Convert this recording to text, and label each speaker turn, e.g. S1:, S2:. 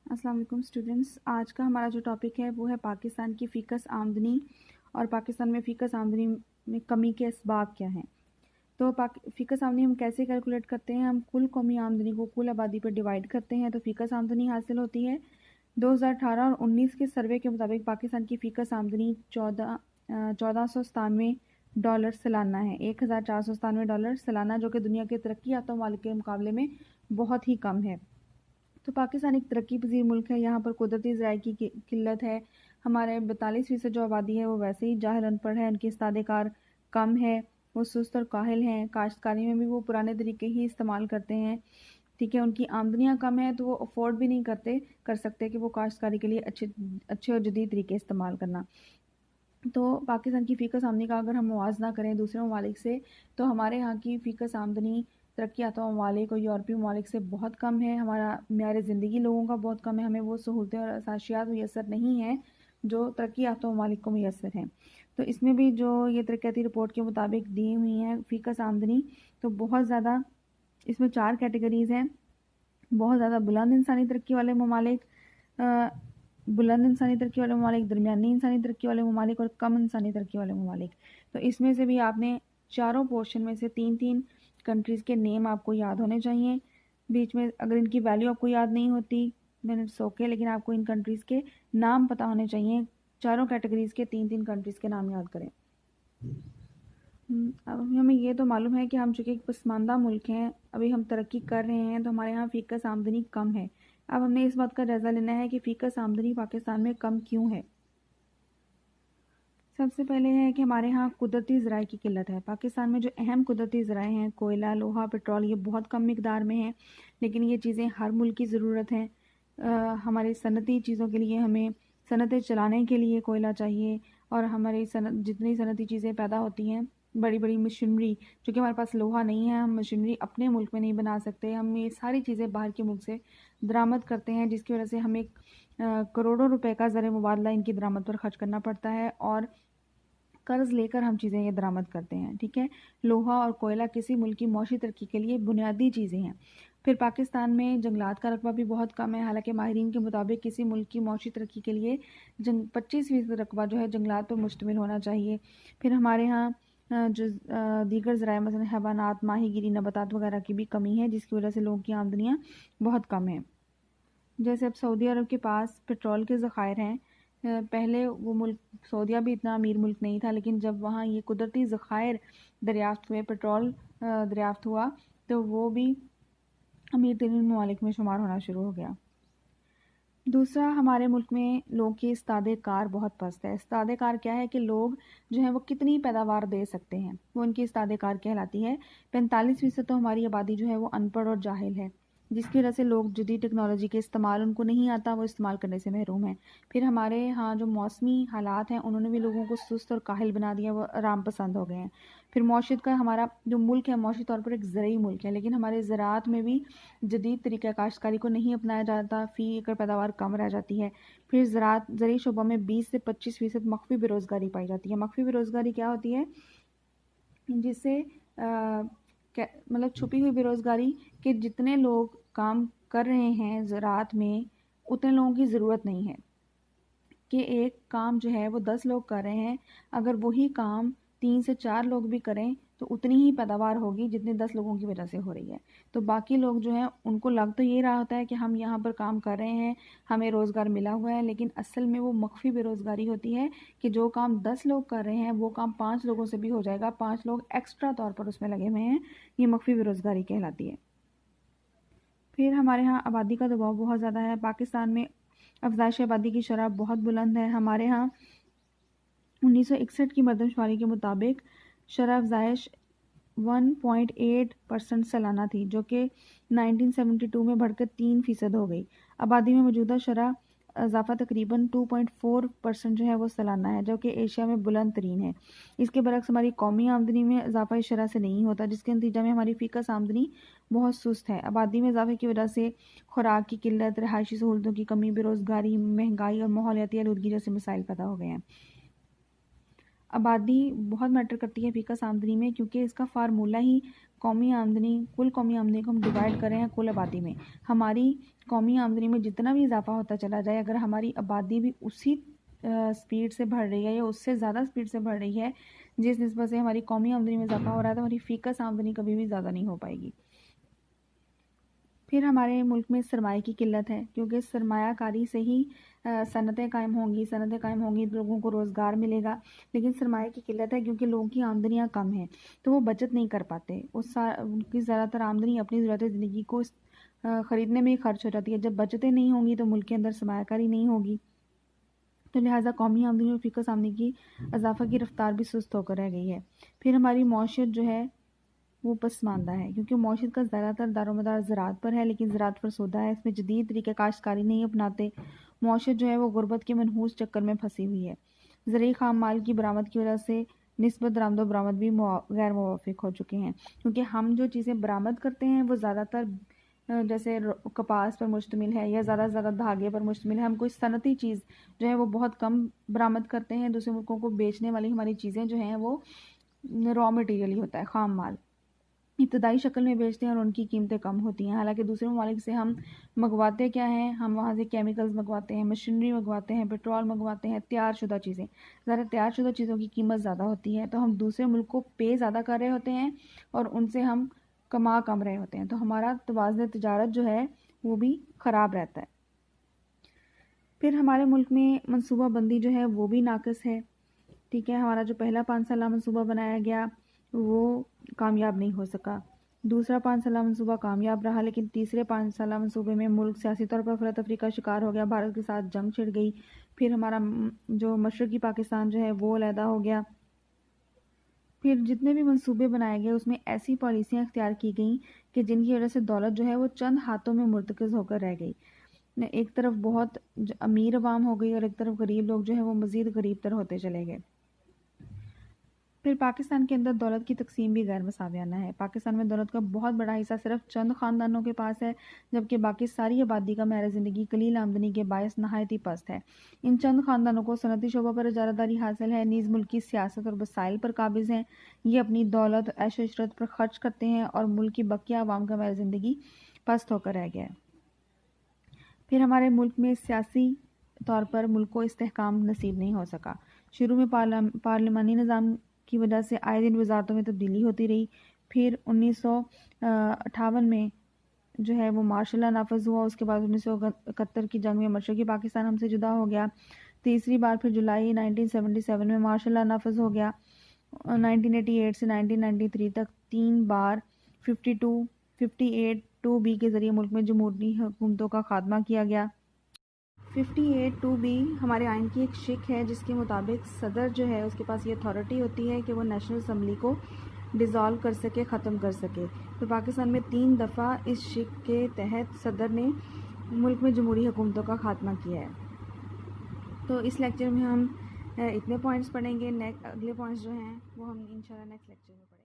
S1: अस्सलाम वालेकुम स्टूडेंट्स। आज का हमारा जो टॉपिक है वो है पाकिस्तान की फ़ीकस आमदनी और पाकिस्तान में फ़ीकस आमदनी में कमी के असबाब क्या हैं। तो फ़ीकस आमदनी हम कैसे कैलकुलेट करते हैं? हम कुल कौमी आमदनी को कुल आबादी पर डिवाइड करते हैं तो फ़ीकस आमदनी हासिल होती है। 2018 और 19 के सर्वे के मुताबिक पाकिस्तान की फ़ीकस आमदनी $1497 सालाना है। $1497 सालाना, जो कि दुनिया के तरक्की याफ्ता ममालिक के मुकाबले में बहुत ही कम है। तो पाकिस्तान एक तरक्की पजीर मुल्क है। यहाँ पर कुदरती ज़राए की किल्लत है। हमारे 42% जो आबादी है वो वैसे ही जाहिल अनपढ़ है। उनकी इस्तादेकार कम है, वो सुस्त और काहिल हैं। काश्तकारी में भी वो पुराने तरीके ही इस्तेमाल करते हैं। ठीक है, उनकी आमदनियाँ कम है तो वो अफोर्ड भी नहीं कर सकते कि वो काश्तकारी के लिए अच्छे और जदीद तरीके इस्तेमाल करना। तो पाकिस्तान की फ़ीकस आमदनी का अगर हम मुवाज़ना करें दूसरे ममालिक से, तो हमारे यहाँ की फ़ीकस आमदनी तरक्की याफ्ता ममालिक और यूरोपीय ममालिक से बहुत कम है। हमारा मेयार ज़िंदगी लोगों का बहुत कम है। हमें वो सहूलतें और असाशियात मुयसर नहीं हैं जो तरक्की याफ्ता ममालिक को मुयसर हैं। तो इसमें भी जो ये तरक्याती रिपोर्ट के मुताबिक दी हुई हैं फ़ीकस आमदनी, तो बहुत ज़्यादा इसमें 4 कैटेगरीज़ हैं। बहुत ज़्यादा बुलंद इंसानी तरक्की वाले ममालिक, दरमियानी इंसानी तरक्की वाले ममालिक और कम इंसानी तरक्की वाले ममालिक। तो इसमें से भी आपने चारों पोर्शन में से 3-3 कंट्रीज़ के नेम आपको याद होने चाहिए। बीच में अगर इनकी वैल्यू आपको याद नहीं होती देन इट्स ओके, लेकिन आपको इन कंट्रीज़ के नाम पता होने चाहिए। चारों कैटेगरीज़ के 3-3 कंट्रीज़ के नाम याद करें। अब हमें ये तो मालूम है कि हम चूँकि एक पसमानदा मुल्क हैं, अभी हम तरक्की कर रहे हैं, तो हमारे यहाँ फ़ीकस आमदनी कम है। अब हमने इस बात का जायज़ा लेना है कि फ़ीकस आमदनी पाकिस्तान में कम क्यों है। सबसे पहले है कि हमारे यहाँ कुदरती ज़राए की किल्लत है। पाकिस्तान में जो अहम कुदरती ज़राए हैं, कोयला, लोहा, पेट्रोल, ये बहुत कम मिकदार में हैं, लेकिन ये चीज़ें हर मुल्क की ज़रूरत हैं। हमारी सनती चीज़ों के लिए हमें सनतें चलाने के लिए कोयला चाहिए, और हमारी जितनी सनती चीज़ें पैदा होती हैं, बड़ी बड़ी मशीनरी, चूँकि हमारे पास लोहा नहीं है, हम मशीनरी अपने मुल्क में नहीं बना सकते। हम ये सारी चीज़ें बाहर के मुल्क से दरामद करते हैं, जिसकी वजह से हमें करोड़ों रुपए का ज़र मुबादला इनकी दरामद पर खर्च करना पड़ता है, और कर्ज़ लेकर हम चीज़ें ये दरामद करते हैं। ठीक है, लोहा और कोयला किसी मुल्क की मौशी तरक्की के लिए बुनियादी चीज़ें हैं। फिर पाकिस्तान में जंगलात का रकबा भी बहुत कम है। हालांकि माहिरीन के मुताबिक किसी मुल्क की मौशी तरक्की के लिए 25% रकबा जो है जंगलात पर मुश्तमिल होना चाहिए। फिर हमारे यहाँ जो दीगर ज़राए मसलन हैवानात, माहीगिरी, नबातात वगैरह की भी कमी है, जिसकी वजह से लोगों की आमदनियाँ बहुत कम हैं। जैसे अब सऊदी अरब के पास पेट्रोल के ज़खायर हैं। पहले वो मुल्क सऊदीया भी इतना अमीर मुल्क नहीं था, लेकिन जब वहाँ ये कुदरती ज़खायर दरियाफ़्त हुए, पेट्रोल दरियाफ़्त हुआ, तो वो भी अमीर तरीन ममालिक में शुमार होना शुरू हो गया। दूसरा, हमारे मुल्क में लोगों की इस्तादे कार बहुत पस्त है। इस्तादे कार क्या है कि लोग जो हैं वो कितनी पैदावार दे सकते हैं, वो उनकी इस्तादे कार कहलाती है। 45% तो हमारी आबादी जो है वो अनपढ़ और जाहिल है, जिसकी वजह से लोग जदीद टेक्नोलॉजी के इस्तेमाल उनको नहीं आता, वो इस्तेमाल करने से महरूम है। फिर हमारे यहाँ जो मौसमी हालात हैं, उन्होंने भी लोगों को सुस्त और काहिल बना दिया, वो आराम पसंद हो गए हैं। फिर मौशियत का हमारा जो मुल्क है, मौशी तौर पर एक ज़रई मुल्क है, लेकिन हमारे ज़राअत में भी जदीद तरीक़ा काश्तकारी को नहीं अपनाया जाता, फ़ी एकड़ पैदावार कम रह जाती है। फिर ज़रई शोबा में 20 से 25% मख्फी बेरोज़गारी पाई जाती है। मख्फी बेरोज़गारी क्या होती है? जिससे मतलब छुपी हुई बेरोज़गारी, कि जितने लोग काम कर रहे हैं ज़राअत में, उतने लोगों की ज़रूरत नहीं है। कि एक काम जो है वो 10 लोग कर रहे हैं, अगर वही काम 3 से 4 लोग भी करें तो उतनी ही पैदावार होगी जितनी 10 लोगों की वजह से हो रही है। तो बाकी लोग जो हैं उनको लग तो ये रहा होता है कि हम यहाँ पर काम कर रहे हैं, हमें रोज़गार मिला हुआ है, लेकिन असल में वो मख्फी बेरोज़गारी होती है कि जो काम 10 लोग कर रहे हैं वो काम 5 लोगों से भी हो जाएगा, 5 लोग एक्स्ट्रा तौर पर उसमें लगे हुए हैं, ये मख्फी बेरोज़गारी कहलाती है। फिर हमारे यहाँ आबादी का दबाव बहुत ज़्यादा है। पाकिस्तान में अफज़ाइश आबादी की शरह बहुत बुलंद है। हमारे यहाँ 1961 की मरदमशुमारी के मुताबिक शरह अफज़ाइश 1.8% सालाना थी, जो कि 1972 में बढ़कर 3% हो गई। आबादी में मौजूदा शरह इजाफा तकरीबन 2.4% जो है वो सालाना है, जो कि एशिया में बुलंद तरीन है। इसके बरक्स हमारी कौमी आमदनी में इजाफा इस शरह से नहीं होता, जिसके नतीजा में हमारी फ़ीकस आमदनी बहुत सुस्त है। आबादी में इजाफे की वजह से खुराक की किल्लत, रहायशी सहूलतों की कमी, बेरोज़गारी, महंगाई और माहौलियाती आलूदगी जैसे मसाइल पैदा हो गए हैं। आबादी बहुत मैटर करती है फ़ीकस आमदनी में, क्योंकि इसका फार्मूला ही कुल कौमी आमदनी को हम डिवाइड कर रहे हैं कुल आबादी में। हमारी कौमी आमदनी में जितना भी इजाफा होता चला जाए, अगर हमारी आबादी भी उसी स्पीड से बढ़ रही है या उससे ज़्यादा स्पीड से बढ़ रही है जिस निस्बत से हमारी कौमी आमदनी में इजाफा हो रहा है, तो हमारी फ़ीकस आमदनी कभी भी ज़्यादा नहीं हो पाएगी। फिर हमारे मुल्क में सरमाए की किल्लत है, क्योंकि सरमायाकारी से ही सनतें कायम होंगी, सनतें कायम होंगी तो लोगों को रोज़गार मिलेगा। लेकिन सरमाए की किल्लत है क्योंकि लोगों की आमदनियाँ कम हैं, तो वो बचत नहीं कर पाते। उनकी ज़्यादातर आमदनी अपनी ज़रूरत ज़िंदगी को ख़रीदने में ही खर्च हो जाती है। जब बचतें नहीं होंगी तो मुल्क के अंदर सरमायाकारी नहीं होगी, तो लिहाजा कौमी आमदनी और फ़ीकस आमदनी की इजाफा की रफ्तार भी सुस्त होकर रह गई है। फिर हमारी मौशियत जो है वो पसमानदा है, क्योंकि मौशियत का ज़्यादातर दारोमदार ज़राअत पर है, लेकिन ज़राअत फरसुदा है। इसमें जदीद तरीके काश्तकारी नहीं अपनाते। मौशियत जो है वो गुर्बत के मनहूस चक्कर में फंसी हुई है। ज़रूरी खाम माल की बरामद की वजह से निस्बत दरामद बरामद भी गैर मुवाफिक हो चुके हैं, क्योंकि हम जो चीज़ें बरामद करते हैं वो ज़्यादातर जैसे कपास पर मुश्तमिल है या ज़्यादा से ज़्यादा धागे पर मुश्तमिल है। हम कोई सनती चीज़ जो है वो बहुत कम बरामद करते हैं। दूसरे मुल्कों को बेचने वाली हमारी चीज़ें जो हैं वो रॉ मटेरियल ही होता है, खाम माल इब्तदाई शक्ल में बेचते हैं और उनकी कीमतें कम होती हैं। हालांकि दूसरे ममालिक से हम मंगवाते क्या हैं, हम वहाँ से केमिकल्स मंगवाते हैं, मशीनरी मंगवाते हैं, पेट्रोल मंगवाते हैं, तैयार शुदा चीज़ें। ज़्यादा तैयार शुदा चीज़ों की कीमत ज़्यादा होती है, तो हम दूसरे मुल्क को पे ज़्यादा कर रहे होते हैं और उनसे हम कमा कम रहे होते हैं, तो हमारा तवाज़ुन तिजारत जो है वो भी ख़राब रहता है। फिर हमारे मुल्क में मनसूबा बंदी जो है वो भी नाक़िस है। ठीक है, हमारा जो पहला 5 साला मनसूबा बनाया गया वो कामयाब नहीं हो सका। दूसरा 5 साला मनसूबा कामयाब रहा, लेकिन तीसरे 5 साला मनसूबे में मुल्क सियासी तौर पर अफरा तफरी का शिकार हो गया। भारत के साथ जंग छिड़ गई। फिर हमारा जो मशरक़ी पाकिस्तान जो है वो अलहदा हो गया। फिर जितने भी मनसूबे बनाए गए उसमें ऐसी पॉलिसियाँ इख्तियार की गई कि जिनकी वजह से दौलत जो है वो चंद हाथों में मुर्तकज़ होकर रह गई। एक तरफ बहुत अमीर अवाम हो गई और एक तरफ गरीब लोग जो है वो मज़ीद गरीब तर होते चले गए। फिर पाकिस्तान के अंदर दौलत की तकसीम भी गैर मसावियाना है। पाकिस्तान में दौलत का बहुत बड़ा हिस्सा सिर्फ चंद ख़ानदानों के पास है, जबकि बाकी सारी आबादी का मैर ज़िंदगी कलील आमदनी के बायस नहायत ही पस्त है। इन चंद ख़ानदानों को सनती शोबा पर इजारादारी हासिल है, नीज़ मुल्क की सियासत और वसाइल पर काबिज़ हैं। ये अपनी दौलत ऐश इशरत पर खर्च करते हैं और मुल्क की बकिया अवाम का मैर ज़िंदगी पस्त होकर रह गया है। फिर हमारे मुल्क में सियासी तौर पर मुल्क को इस्तेहकाम नसीब नहीं हो सका। शुरू में पार्लिमानी निज़ाम की वजह से आए दिन वजारतों में तब्दीली होती रही। फिर 1958 में जो है वो मार्शल लॉ नाफज हुआ। उसके बाद 1971 की जंग में मशरक़ी पाकिस्तान हमसे जुदा हो गया। तीसरी बार फिर जुलाई 1977 में मार्शल लॉ नाफज हो गया। 1988 से 1993 तक 3 बार 52, 58, 2B के ज़रिए मुल्क में जमहूरी हुकूमतों का खात्मा किया गया। 58 2B हमारे आइन की एक शिक है, जिसके मुताबिक सदर जो है उसके पास ये अथॉरिटी होती है कि वो नेशनल असम्बली को डिज़ोल्व कर सके, ख़त्म कर सके। तो पाकिस्तान में 3 दफ़ा इस शिक के तहत सदर ने मुल्क में जमहूरी हुकूमतों का खात्मा किया है। तो इस लेक्चर में हम इतने पॉइंट्स पढ़ेंगे। अगले पॉइंट्स जो हैं वो हम इंशाल्लाह नेक्स्ट लेक्चर में पढ़ेंगे।